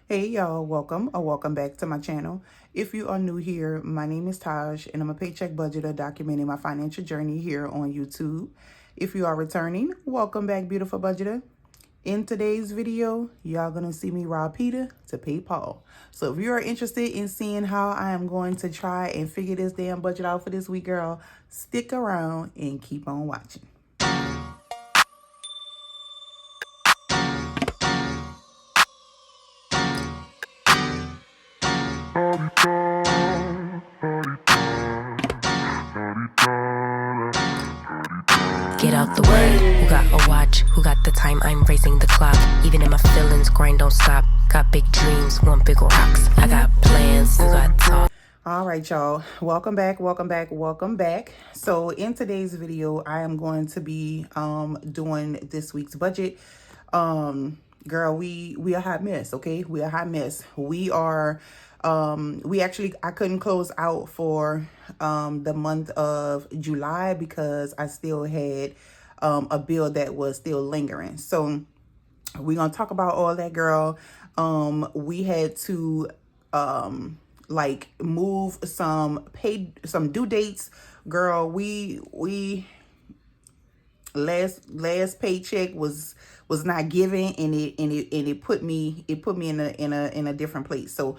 Hey y'all, welcome or welcome back to my channel. If you are new here, my name is Taj and I'm a paycheck budgeter documenting my financial journey here on YouTube. If you are returning, welcome back, beautiful budgeter. In today's video, y'all gonna see me rob Peter to pay Paul. So if you are interested in seeing how I am going to try and figure this damn budget out for this week, girl, stick around and keep on watching. Get out the way, who got a watch, who got the time, I'm racing the clock. Even in my feelings, grind don't stop. Got big dreams, want big rocks. I got plans, you got talk. All right, y'all, welcome back. So in today's video, I am going to be doing this week's budget. Girl, we a hot mess. Okay, we a hot mess. We are I couldn't close out for the month of July because I still had a bill that was still lingering. So we're gonna talk about all that, girl. We had to like move some due dates, girl. We last paycheck was not given, and it put me in a different place. So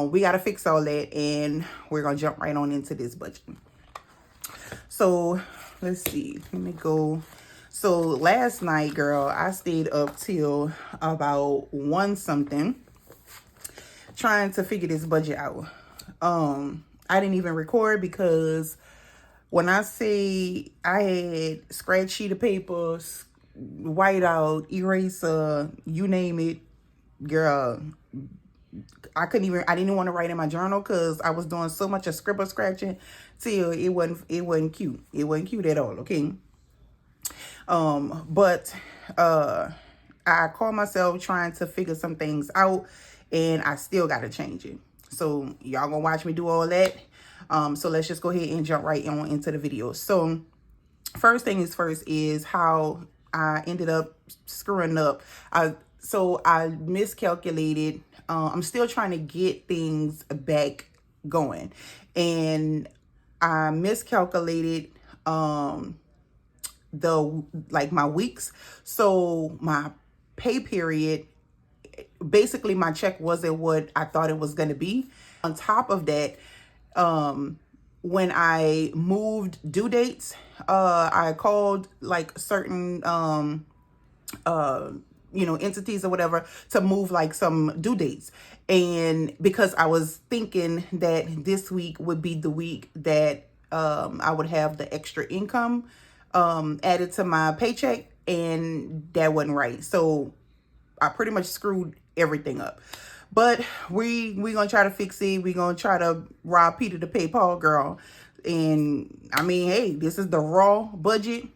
we got to fix all that, and we're gonna jump right on into this budget. So let's see, let me go. So last night, girl, I stayed up till about 1 something trying to figure this budget out. I didn't even record because when I say I had scratch sheet of paper, white out, eraser, you name it, girl, I didn't want to write in my journal because I was doing so much of scribble scratching till it wasn't cute. It wasn't cute at all, okay? But I caught myself trying to figure some things out, and I still got to change it. So y'all gonna watch me do all that. So let's just go ahead and jump right on into the video. So first thing is first is how I ended up screwing up. I miscalculated. I'm still trying to get things back going, and I miscalculated my weeks. So my pay period, basically my check wasn't what I thought it was going to be. On top of that, when I moved due dates, I called like certain entities or whatever to move like some due dates. And because I was thinking that this week would be the week that I would have the extra income added to my paycheck, and that wasn't right. So I pretty much screwed everything up. But we gonna try to fix it. We gonna try to rob Peter to pay Paul, girl. And I mean, hey, this is the raw budget.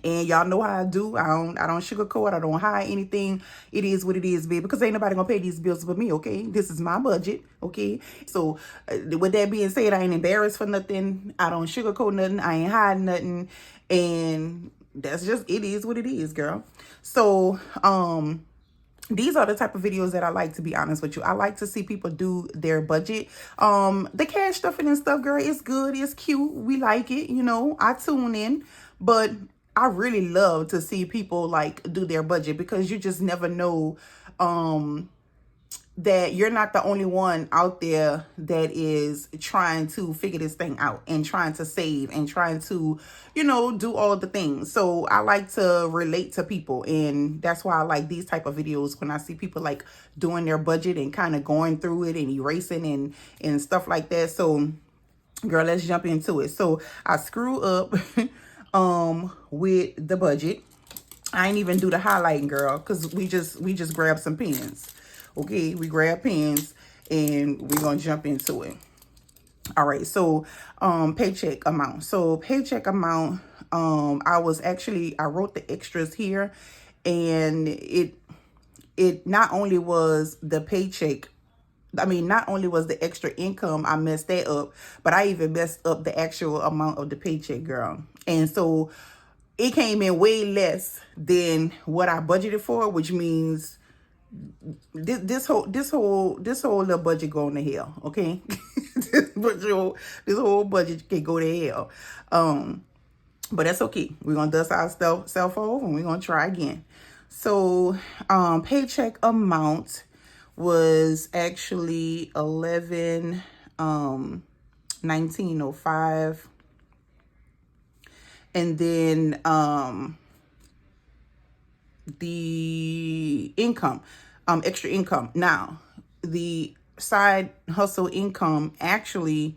And y'all know how I do. I don't sugarcoat. I don't hide anything. It is what it is, baby. Because ain't nobody gonna pay these bills but me, okay? This is my budget, okay? So with that being said, I ain't embarrassed for nothing. I don't sugarcoat nothing. I ain't hiding nothing. And that's just, it is what it is, girl. So these are the type of videos that I like, to be honest with you. I like to see people do their budget. The cash stuffing and stuff, girl, it's good. It's cute. We like it. You know, I tune in. But I really love to see people like do their budget, because you just never know that you're not the only one out there that is trying to figure this thing out and trying to save and trying to, you know, do all the things. So I like to relate to people, and that's why I like these type of videos, when I see people like doing their budget and kind of going through it and erasing and stuff like that. So girl, let's jump into it. So I screw up with the budget. I ain't even do the highlighting, girl, because we just grabbed some pens. Okay, we grab pens and we're gonna jump into it. All right, so paycheck amount. So paycheck amount, I wrote the extras here, and it not only was the paycheck, not only was the extra income, I messed that up, but I even messed up the actual amount of the paycheck, girl. And so it came in way less than what I budgeted for, which means this whole little budget going to hell, okay? this whole budget can go to hell. But that's okay. We're gonna dust our self off and we're gonna try again. So paycheck amount was actually 1905. And then the income, extra income. Now, the side hustle income actually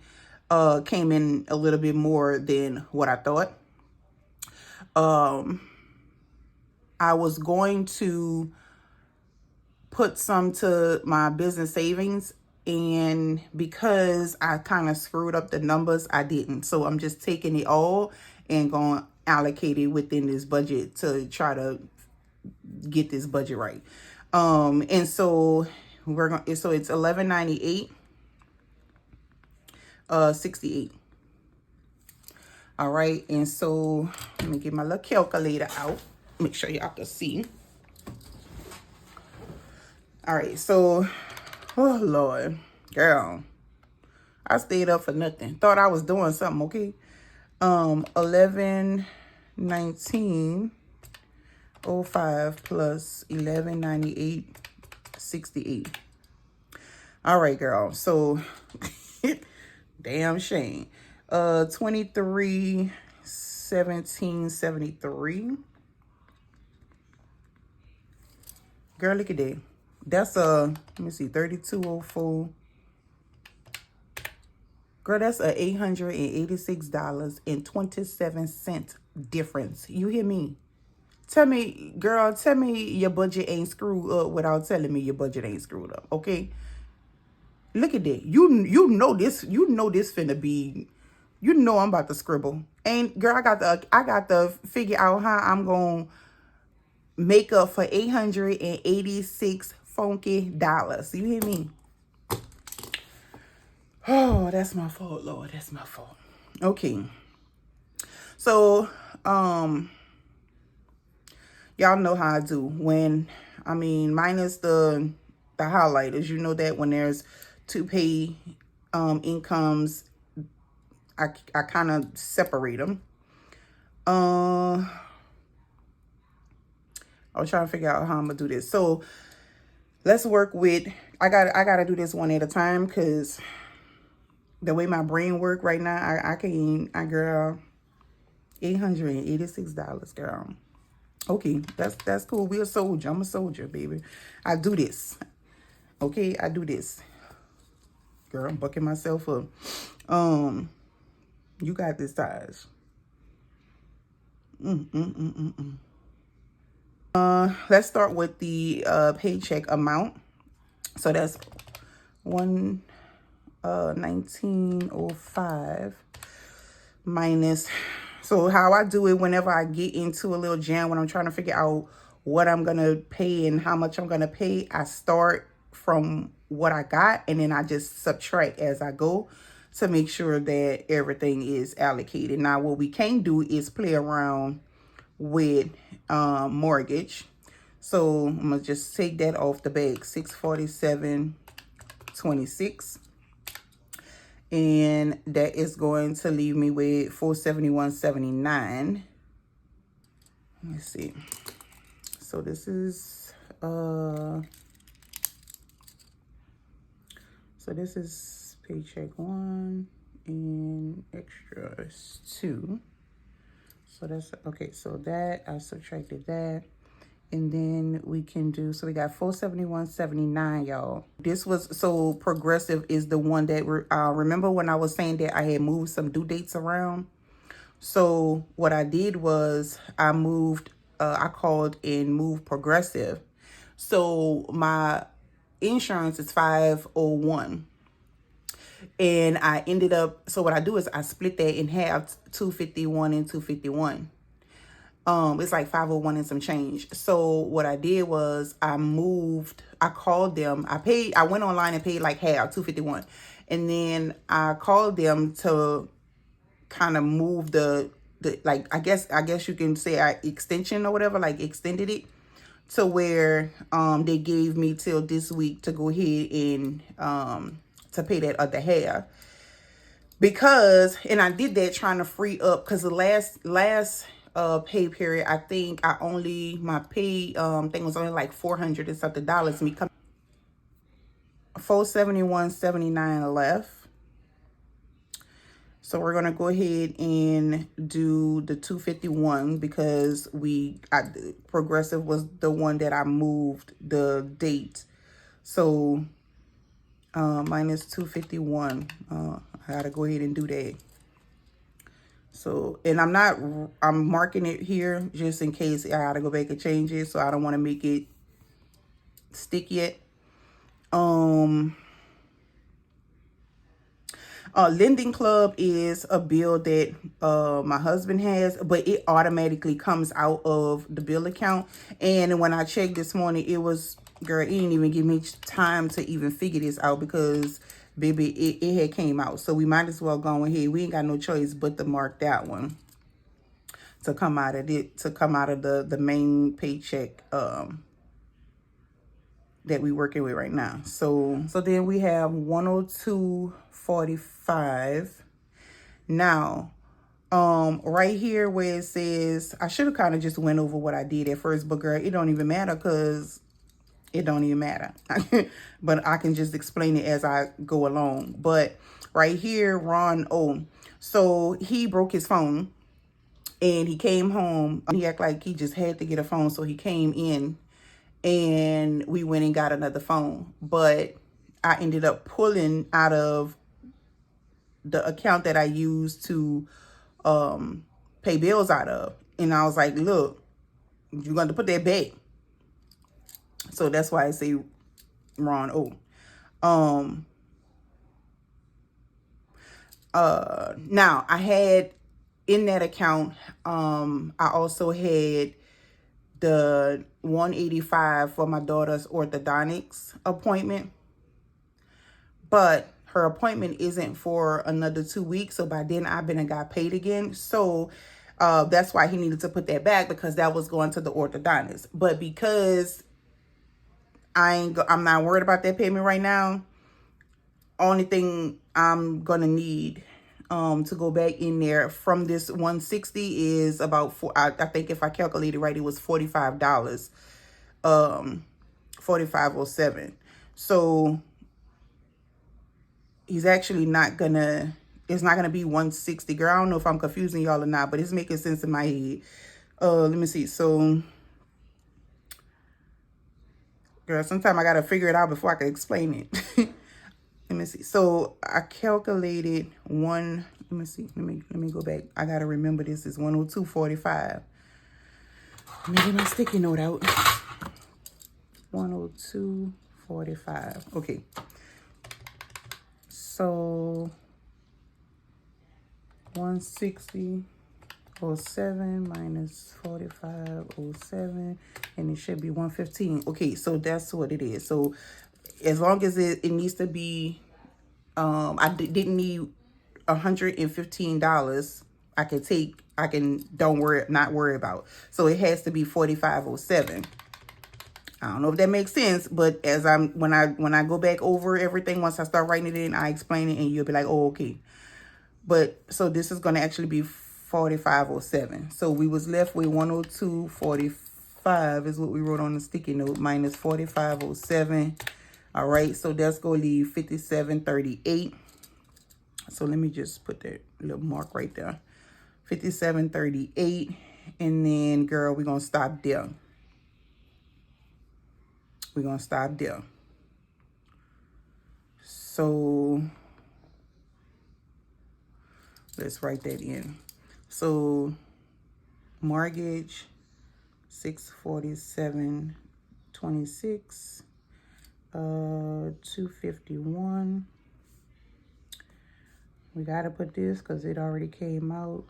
came in a little bit more than what I thought. I was going to put some to my business savings, and because I kind of screwed up the numbers, I didn't. So I'm just taking it all and going to allocate it within this budget to try to get this budget right. And so so it's 1198 68. All right, and so let me get my little calculator out, make sure y'all can see. All right, so oh Lord, girl, I stayed up for nothing. Thought I was doing something, okay? 1119.05 plus 1198.68. All right, girl. So damn shame. 2317.73. Girl, look at that. That's let me see, 3204. Girl, that's a $886.27 difference. You hear me? Tell me, girl, tell me your budget ain't screwed up without telling me your budget ain't screwed up, okay? Look at that. You know this finna be, you know I'm about to scribble. And girl, I got to figure out how I'm gonna make up for $886 funky dollars. You hear me? Oh, that's my fault, Lord. That's my fault. Okay. So, y'all know how I do when, minus the highlighters, you know that when there's two pay incomes, I kind of separate them. I was trying to figure out how I'm gonna do this. So let's work with, I gotta do this one at a time, because the way my brain work right now, I girl, $886, girl. Okay, that's cool. We a soldier. I'm a soldier, baby. I do this. Okay, I do this. Girl, I'm bucking myself up. You got this, Taj. Let's start with the paycheck amount. So that's 1905 minus. So how I do it whenever I get into a little jam, when I'm trying to figure out what I'm gonna pay and how much I'm gonna pay, I start from what I got and then I just subtract as I go to make sure that everything is allocated. Now, what we can do is play around with mortgage. So I'm gonna just take that off the bag, 647.26, and that is going to leave me with 471.79. Let's see. So this is paycheck 1 and extras 2. So that's okay. So that I subtracted that. And then we can do, so we got 471.79, y'all. This was, so Progressive is the one that, remember when I was saying that I had moved some due dates around? So what I did was I moved, I called and moved Progressive. So my insurance is 501. And I ended up, so what I do is I split that in half, 251 and 251. It's like 501 and some change. So what I did was I called them. I went online and paid like half, 251. And then I called them to kind of move the like, I guess you can say I extension or whatever, like extended it. to where they gave me till this week to go ahead and to pay that other half. Because, and I did that trying to free up, because the last pay period, I think my pay thing was only like 400 and something dollars. Me coming 471.79 left. So we're gonna go ahead and do the 251 because Progressive was the one that I moved the date. So minus 251. I gotta go ahead and do that. So, and I'm marking it here just in case I gotta go back and change it. So I don't want to make it stick yet. Lending Club is a bill that my husband has, but it automatically comes out of the bill account. And when I checked this morning, it was, girl, it didn't even give me time to even figure this out because, baby, it had came out. So we might as well go ahead. We ain't got no choice but to mark that one to come out of it, to come out of the main paycheck that we working with right now. So then we have 102.45. Now, right here where it says, I should have kind of just went over what I did at first, but girl, it don't even matter because it don't even matter. But I can just explain it as I go along. But right here, Ron O. So he broke his phone and he came home. He acted like he just had to get a phone. So he came in and we went and got another phone. But I ended up pulling out of the account that I used to pay bills out of. And I was like, look, you're going to put that back. So that's why I say Ron O. Now I had in that account, I also had the 185 for my daughter's orthodontics appointment. But her appointment isn't for another 2 weeks. So by then I've been and got paid again. So that's why he needed to put that back because that was going to the orthodontist. But because I'm not worried about that payment right now, only thing I'm going to need to go back in there from this 160 is about I think if I calculated right, it was $45, 45.07. So he's actually not gonna, it's not gonna be 160. Girl, I don't know if I'm confusing y'all or not, but it's making sense in my head. Let me see. So girl, sometimes I gotta figure it out before I can explain it. Let me see. So I calculated let me see. Let me go back. I gotta remember this is 102.45. Let me get my sticky note out. 102.45. Okay. So 160.07 minus 45.07, and it should be 115. Okay, so that's what it is. So as long as it needs to be, I didn't need $115. Not worry about. So it has to be 45.07. I don't know if that makes sense, but as when I go back over everything, once I start writing it in, I explain it and you'll be like, oh, okay. But so this is going to actually be 45.07. So we was left with 102.45 is what we wrote on the sticky note minus 45.07. All right. So that's going to leave 57.38. So let me just put that little mark right there. 57.38. And then, girl, we're going to stop there. We're going to stop there. So let's write that in. So mortgage, 647.26, 251. We got to put this because it already came out.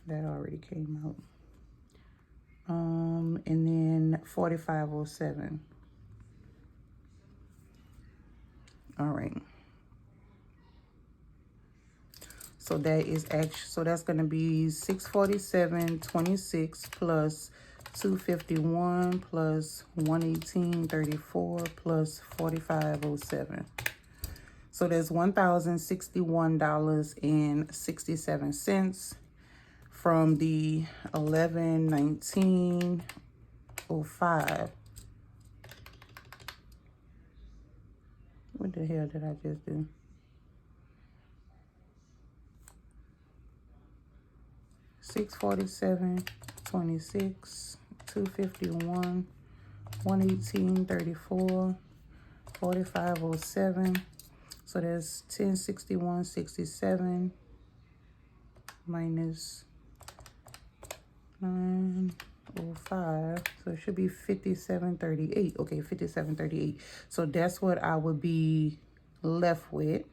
That already came out. And then 45.07. All right. So that is actually, so that's going to be 647.26 plus 251 plus 118.34 plus 45.07. So that's $1,061.67 from the 11/19/05. What the hell did I just do? 647.26, 251, 118.34, 45.07. So that's 1061.67 minus 905. So it should be 57.38. Okay, 57.38. So that's what I would be left with.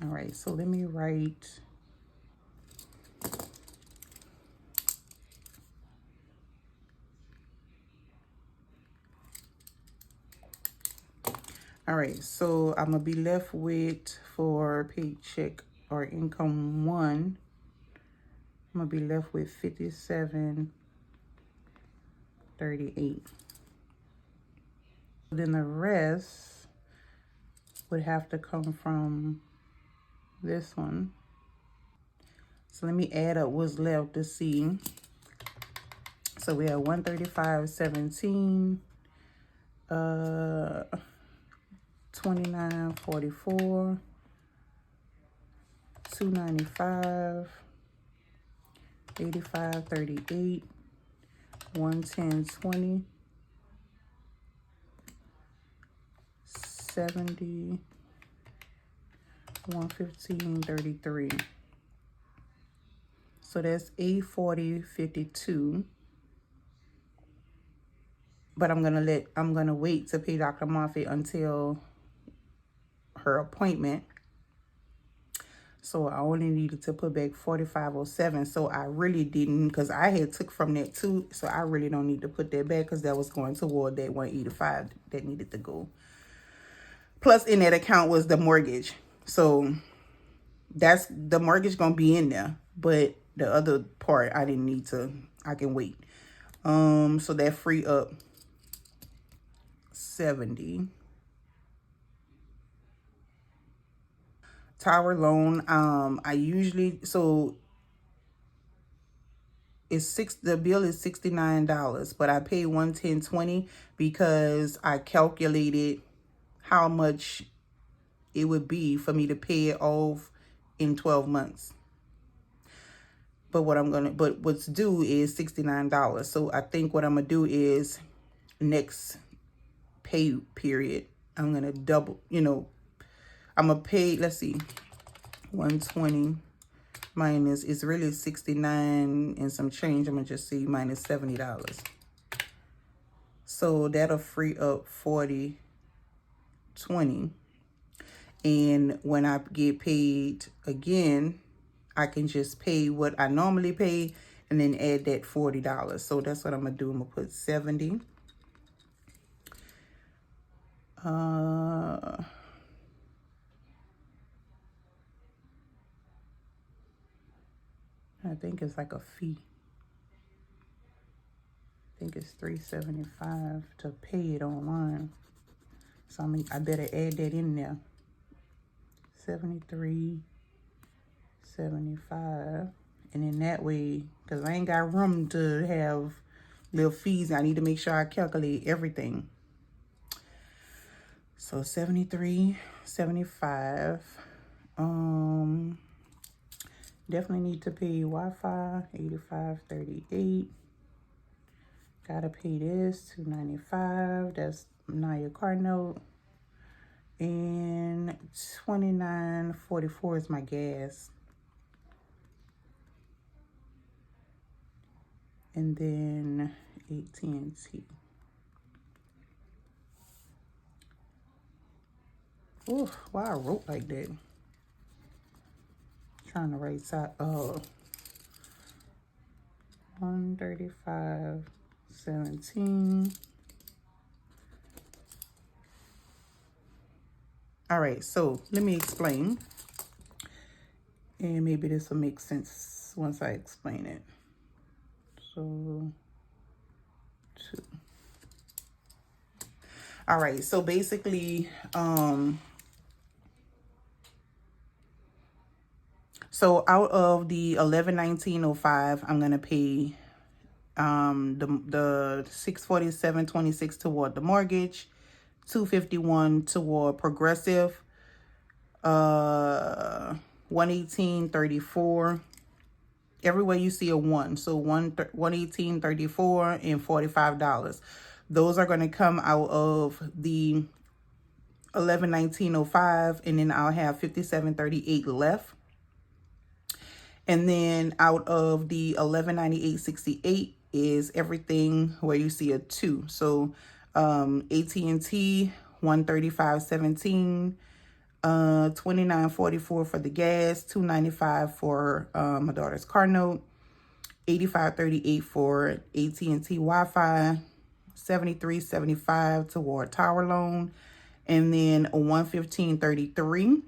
All right, so let me write. All right, so I'm gonna be left with, for paycheck or income one, I'm gonna be left with 57.38. Then the rest would have to come from this one. So let me add up what's left to see. So we have 135.17, 29.44, 295, 85.38, 110.20, 70, 115.33. So that's 840.52. But I'm gonna wait to pay Dr. Moffitt until her appointment. So I only needed to put back 45.07. So I really didn't, because I had took from that too. So I really don't need to put that back, because that was going toward that 185 that needed to go. Plus in that account was the mortgage. So that's the mortgage gonna be in there. But the other part I didn't need to, I can wait. So that free up 70. Tower loan, I usually, so the bill is $69, but I paid $110.20 because I calculated how much it would be for me to pay it off in 12 months. But what's due is $69. So I think what I'm gonna do is next pay period, I'm gonna double, I'm gonna pay, let's see, 120 minus, it's really 69 and some change. I'm gonna just see minus $70. So that'll free up 40.20. And when I get paid again, I can just pay what I normally pay and then add that $40. So that's what I'm gonna do. I'm gonna put 70. I think it's like a fee. I think it's $375 to pay it online. So I better add that in there. 73.75. And in that way, because I ain't got room to have little fees, I need to make sure I calculate everything. So 73.75. Definitely need to pay Wi-Fi, 85.38. Gotta pay this, $295. That's now your car note. And $29.44 is my gas. And then AT&T. Oh, why I wrote like that? Trying to write side. 135.17. All right, so let me explain. And maybe this will make sense once I explain it. So 2. All right, so basically, so out of the $11,1905, I'm gonna pay the $647.26 toward the mortgage, $251 toward progressive, $118.34. Everywhere you see a 1, so $118.34 and $45. Those are going to come out of the $11,1905, and then I'll have $57.38 left. And then out of the $1198.68 is everything where you see a 2. So AT&T, $135.17, $29.44 for the gas, $295 for my daughter's car note, $85.38 for AT&T Wi-Fi, $73.75 toward tower loan, and then $115.33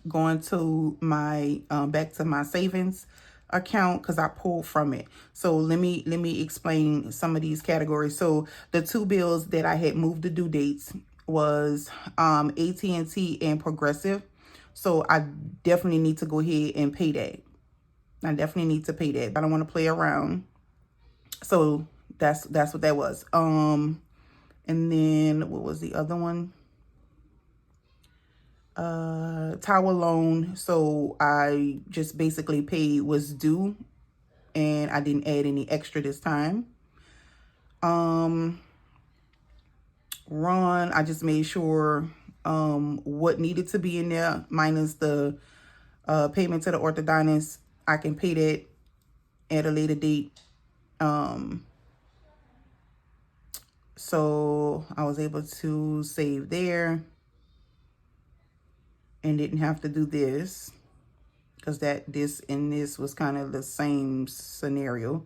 going to my back to my savings account because I pulled from it. So let me explain some of these categories. So the 2 bills that I had moved the due dates was AT&T and Progressive. So I definitely need to go ahead and pay that. I definitely need to pay that. I don't want to play around. So that's what that was. And then what was the other one? Tower loan. So I just basically paid what's due, and I didn't add any extra this time. Ron, I just made sure what needed to be in there minus the payment to the orthodontist. I can pay that at a later date. So I was able to save there and didn't have to do this because this and this was kind of the same scenario.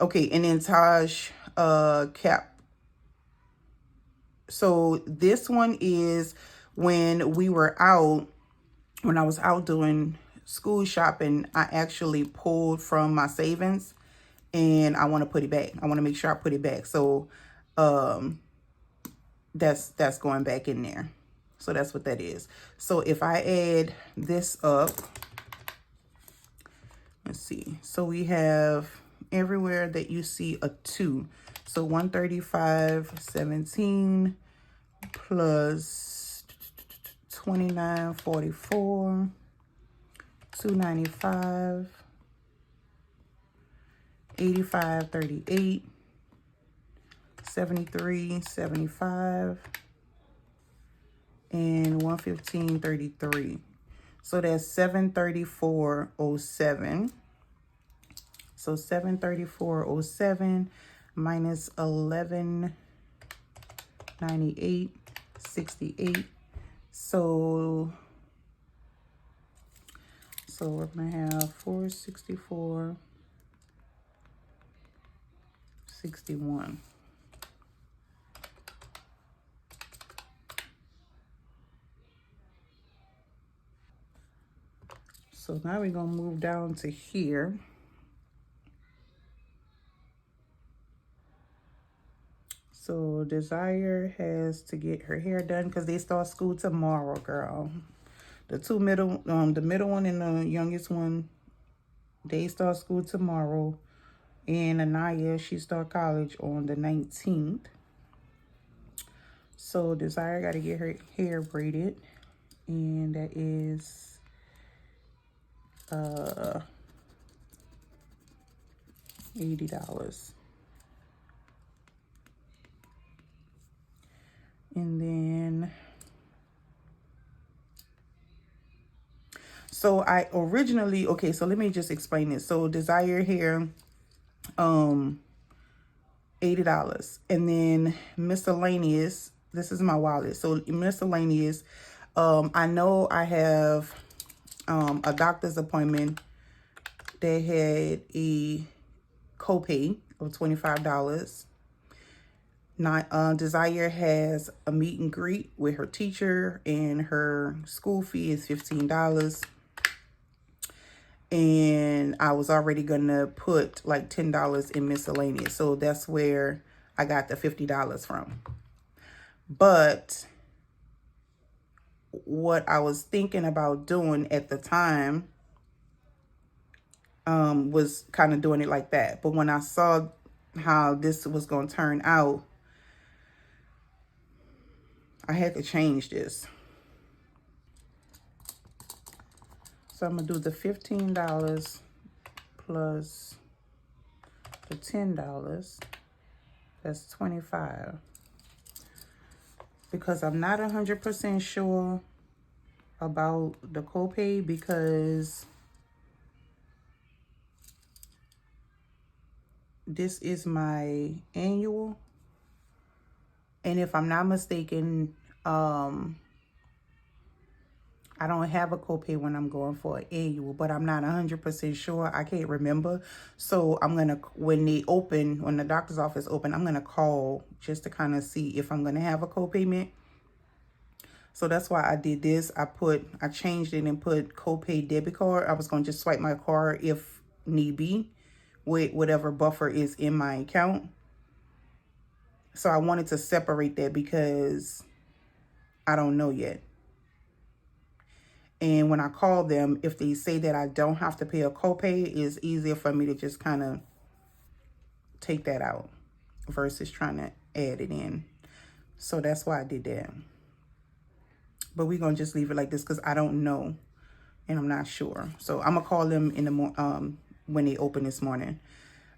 Okay, and then Taj cap. So this one is when I was out doing school shopping, I actually pulled from my savings and I want to put it back. I want to make sure I put it back. So that's going back in there. So that's what that is. So if I add this up, let's see. So we have everywhere that you see a 2. So 135.17 plus 29.44, 295, 85.38, 73.75, and 115.33. So that's 734.07. So 734.07 minus 1198.68. So we're gonna have 464.61. So now we're gonna move down to here. So Desire has to get her hair done because they start school tomorrow, girl. The the middle one and the youngest one, they start school tomorrow. And Anaya, she start college on the 19th. So Desire got to get her hair braided, and that is $80. And then, so I originally, okay, so let me just explain this. So Desire hair, $80. And then miscellaneous, this is my wallet. So miscellaneous, I know I have a doctor's appointment that had a copay of $25. Desire has a meet and greet with her teacher, and her school fee is $15. and I was already gonna put like $10 in miscellaneous. So that's where I got the $50 from. But what I was thinking about doing at the time was kind of doing it like that. But when I saw how this was going to turn out, I had to change this. So I'm going to do the $15 plus the $10. That's $25. Because I'm not 100% sure about the copay, because this is my annual. And if I'm not mistaken, I don't have a copay when I'm going for an annual, but I'm not 100% sure. I can't remember. So I'm going to, when the doctor's office open, I'm going to call just to kind of see if I'm going to have a copayment. So that's why I did this. I changed it and put copay debit card. I was going to just swipe my card if need be with whatever buffer is in my account. So I wanted to separate that because I don't know yet. And when I call them, if they say that I don't have to pay a copay, it's easier for me to just kind of take that out versus trying to add it in. So that's why I did that. But we're going to just leave it like this because I don't know and I'm not sure. So I'm going to call them in the when they open this morning.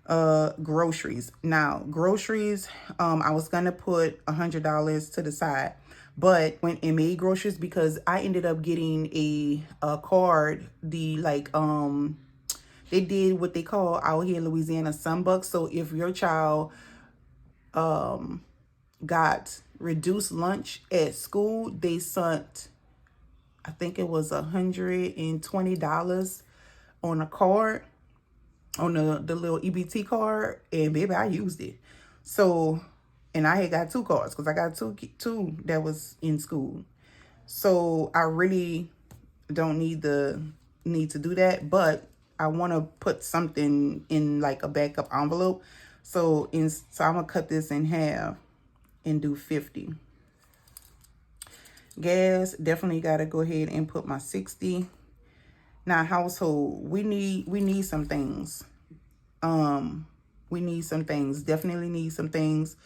Groceries. Now, groceries, I was going to put $100 to the side. But went and made groceries because I ended up getting a card. They did what they call out here in Louisiana Sunbucks. So if your child got reduced lunch at school, they sent, I think it was $120 on a card, on the little EBT card, and baby, I used it. So, and I had got 2 cards because I got two that was in school. So I really don't need to do that, but I want to put something in like a backup envelope. So I'm gonna cut this in half and do 50. Gas, definitely gotta go ahead and put my 60. Now household, we need some things. We need some things, definitely need some things.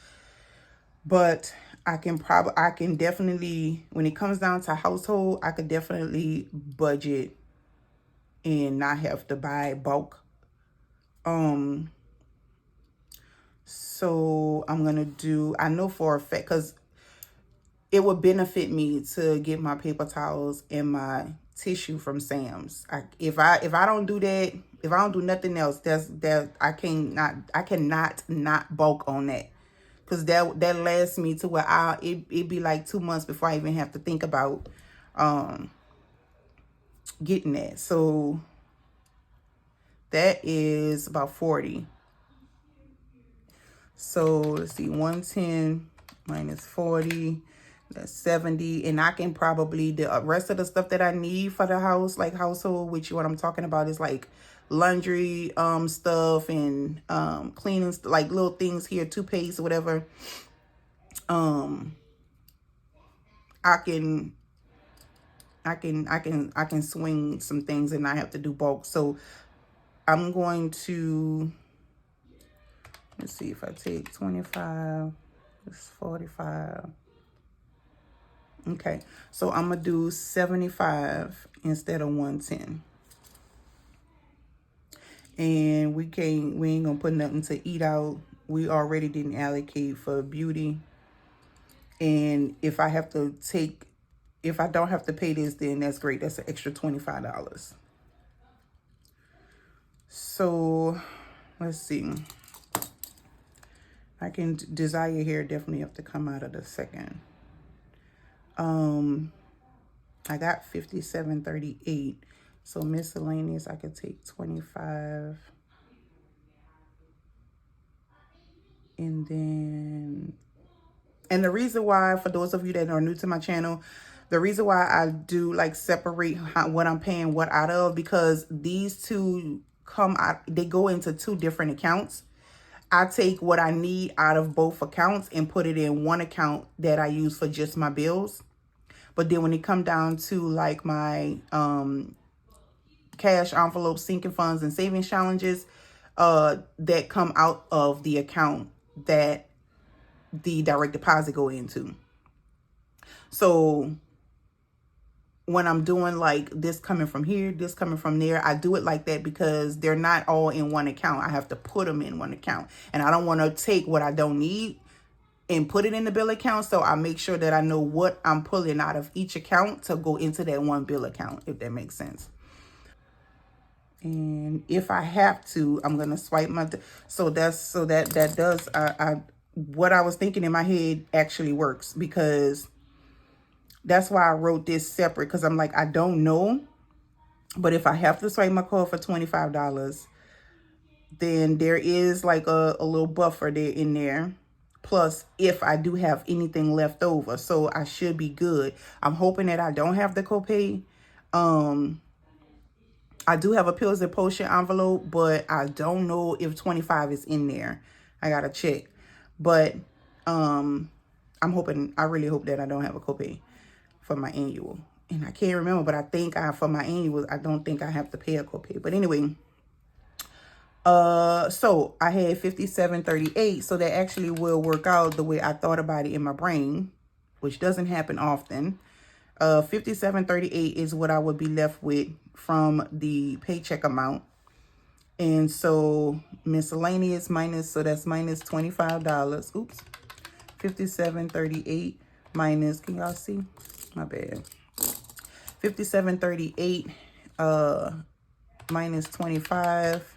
But I can definitely, when it comes down to household, I could definitely budget and not have to buy bulk. So I'm going to do, I know for a fact, because it would benefit me to get my paper towels and my tissue from Sam's. If I don't do that, if I don't do nothing else, I cannot not bulk on that. Because that lasts me to where it'd be like 2 months before I even have to think about getting that. So that is about 40. So let's see, 110 minus 40, that's 70. And I can probably, the rest of the stuff that I need for the house, like household, which what I'm talking about is like laundry stuff and cleaning, like little things here, toothpaste or whatever. I can swing some things and not have to do bulk. So I'm going to, let's see, if I take 25, it's 45. Okay, so I'm gonna do 75 instead of 110. And we ain't gonna put nothing to eat out. We already didn't allocate for beauty. And if I don't have to pay this, then that's great. That's an extra $25. So let's see. I can desire hair definitely have to come out of the second. I got 57.38. So miscellaneous, I could take 25. And then, and the reason why, for those of you that are new to my channel, The reason why I do like separate what I'm paying what out of, because these two come out, they go into two different accounts. I take what I need out of both accounts and put it in one account that I use for just my bills. But then when it come down to like my cash envelope, sinking funds, and savings challenges, that come out of the account that the direct deposit go into. So when I'm doing like this coming from here, this coming from there, I do it like that because they're not all in one account. I have to put them in one account, and I don't want to take what I don't need and put it in the bill account. So I make sure that I know what I'm pulling out of each account to go into that one bill account, if that makes sense. And if I have to, I'm gonna swipe my. So that does. What I was thinking in my head actually works, because that's why I wrote this separate, because I'm like, I don't know, but if I have to swipe my card for $25, then there is like a little buffer there in there. Plus, if I do have anything left over, so I should be good. I'm hoping that I don't have the copay. I do have a pills and potion envelope, but I don't know if 25 is in there. I gotta check. But I'm hoping, I really hope that I don't have a copay for my annual. And I can't remember, but I think for my annual, I don't think I have to pay a copay. But anyway, so I had 57.38, so that actually will work out the way I thought about it in my brain, which doesn't happen often. 57.38 is what I would be left with from the paycheck amount. And so miscellaneous minus, so that's minus $25. Oops. 57.38 minus, can y'all see? My bad. 57.38 minus 25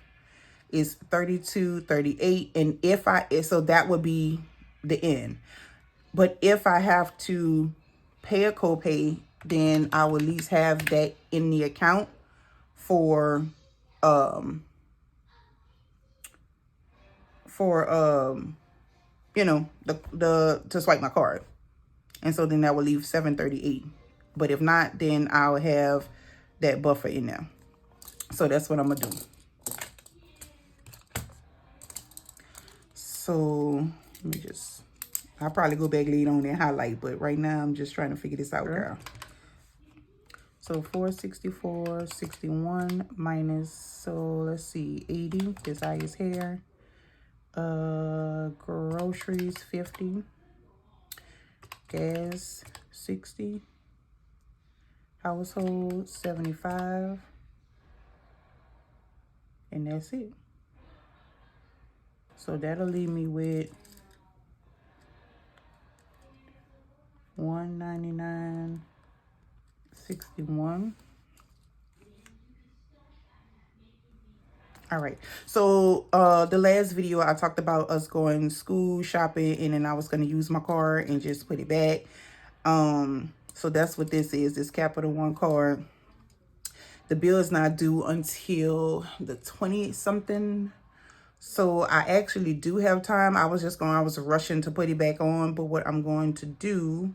is 32.38. And if so that would be the end. But if I have to pay a copay, then I will at least have that in the account for you know, the to swipe my card. And so then that will leave 7.38. But if not, then I'll have that buffer in there. So that's what I'm gonna do. So let me just, I'll probably go back later on and highlight, but right now I'm just trying to figure this out, girl. So 464.61 minus, so let's see, 80, Desires hair. Groceries 50. Gas 60. Household 75. And that's it. So that'll leave me with $199.61. All right. So the last video I talked about us going school shopping, and then I was going to use my card and just put it back. So that's what this is. This Capital One card. The bill is not due until the 20 something. So I actually do have time. I was rushing to put it back on, but what I'm going to do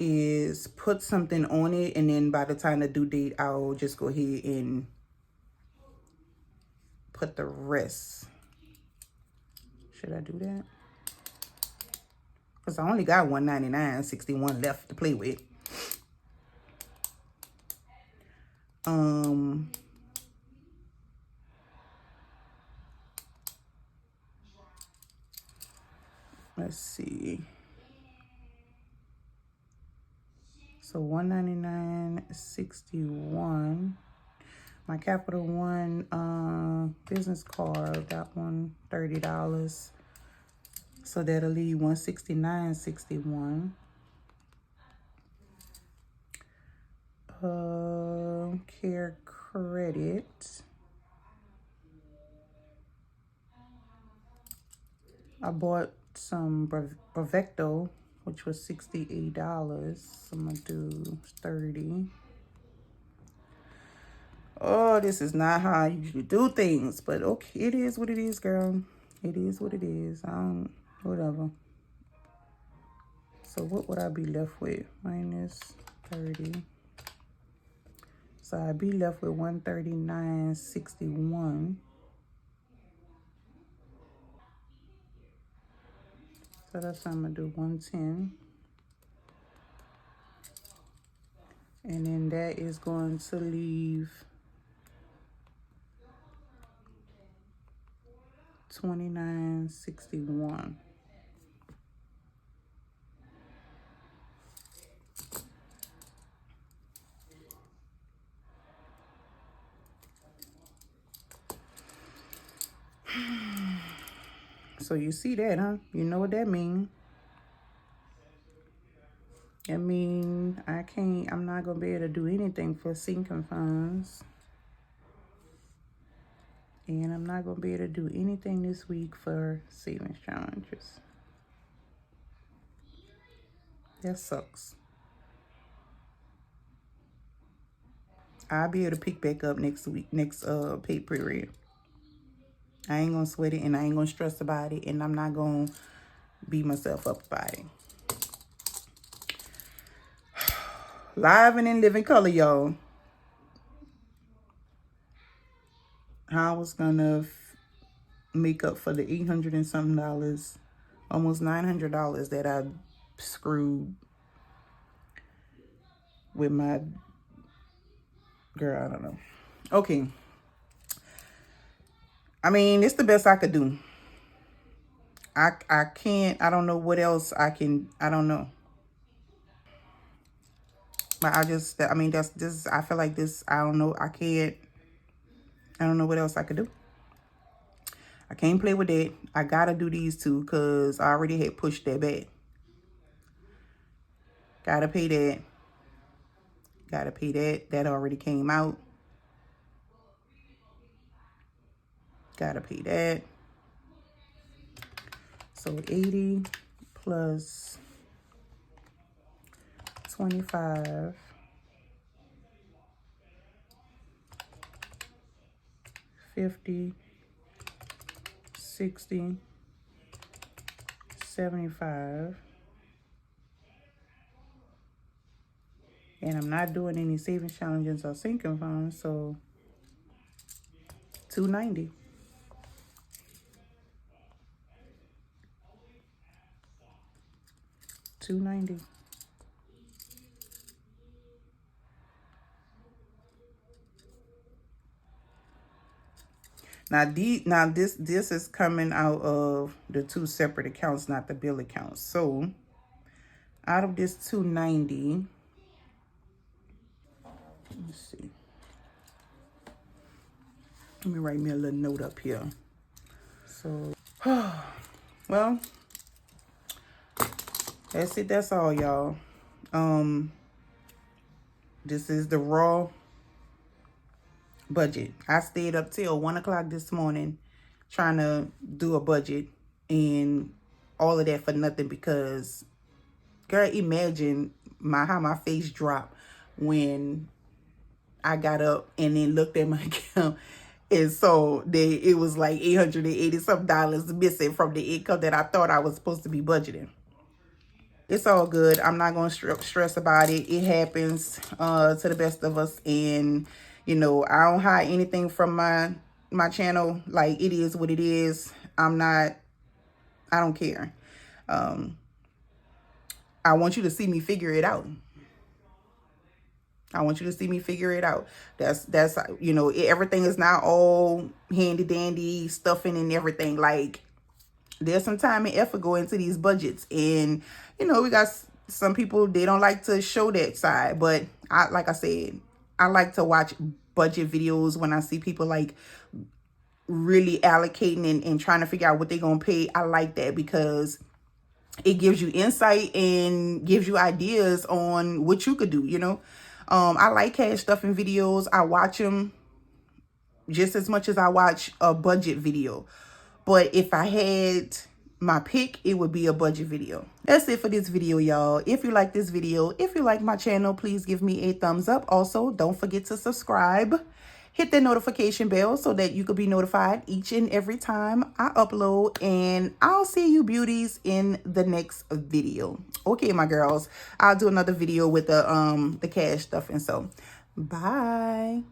is put something on it, and then by the time the due date, I'll just go ahead and put the rest. Should I do that? Because I only got $199.61 left to play with. Let's see. So $199.61. My Capital One business card, that one $30. So that'll leave $169.61. Care credit. I bought some Bravecto, which was $68. So I'm gonna do 30. Oh, this is not how I usually do things, but okay, it is what it is, girl. It is what it is. Whatever. So what would I be left with? Minus 30. So I'd be left with 139.61. So that's what I'm gonna do, 110. And then that is going to leave 29.61. So you see that, huh? You know what that means. I mean, I'm not gonna be able to do anything for sinking funds. And I'm not gonna be able to do anything this week for savings challenges. That sucks. I'll be able to pick back up next week, next pay period. I ain't gonna sweat it and I ain't gonna stress about it, and I'm not gonna beat myself up about it. Live and in living color, y'all. How I was gonna make up for the $800 and something dollars, almost $900 that I screwed with my girl. I don't know. Okay. I mean, it's the best I could do. I can't, I don't know what else I can, I don't know. But I mean, that's this, I feel like this, I don't know, I don't know what else I could do. I can't play with that. I gotta do these two because I already had pushed that back. Gotta pay that. Gotta pay that. That already came out. Gotta pay that. So 80 plus 25. 50, 60, 75. And I'm not doing any savings challenges or sinking funds, so 290. $290. Now this is coming out of the two separate accounts, not the bill accounts. So out of this 290, let's see. Let me write me a little note up here. So, well, that's it. That's all, y'all. This is the raw budget. I stayed up till 1 o'clock this morning trying to do a budget, and all of that for nothing because, girl, imagine how my face dropped when I got up and then looked at my account and so it was like $880 something missing from the income that I thought I was supposed to be budgeting. It's all good. I'm not going to stress about it. It happens to the best of us. And, you know, I don't hide anything from my channel. Like, it is what it is. I don't care. I want you to see me figure it out. I want you to see me figure it out. That's you know, everything is not all handy dandy stuffing and everything. Like, there's some time and effort go into these budgets, and you know, we got some people, they don't like to show that side, but like I said, I like to watch budget videos when I see people like really allocating and trying to figure out what they're gonna pay. I like that because it gives you insight and gives you ideas on what you could do, you know. I like cash stuffing videos. I watch them just as much as I watch a budget video. But if I had my pick, it would be a budget video. That's it for this video, y'all. If you like this video, if you like my channel, please give me a thumbs up. Also, don't forget to subscribe. hit the notification bell so that you could be notified each and every time I upload. And I'll see you beauties in the next video. Okay, my girls, I'll do another video with the cash stuff. And so bye.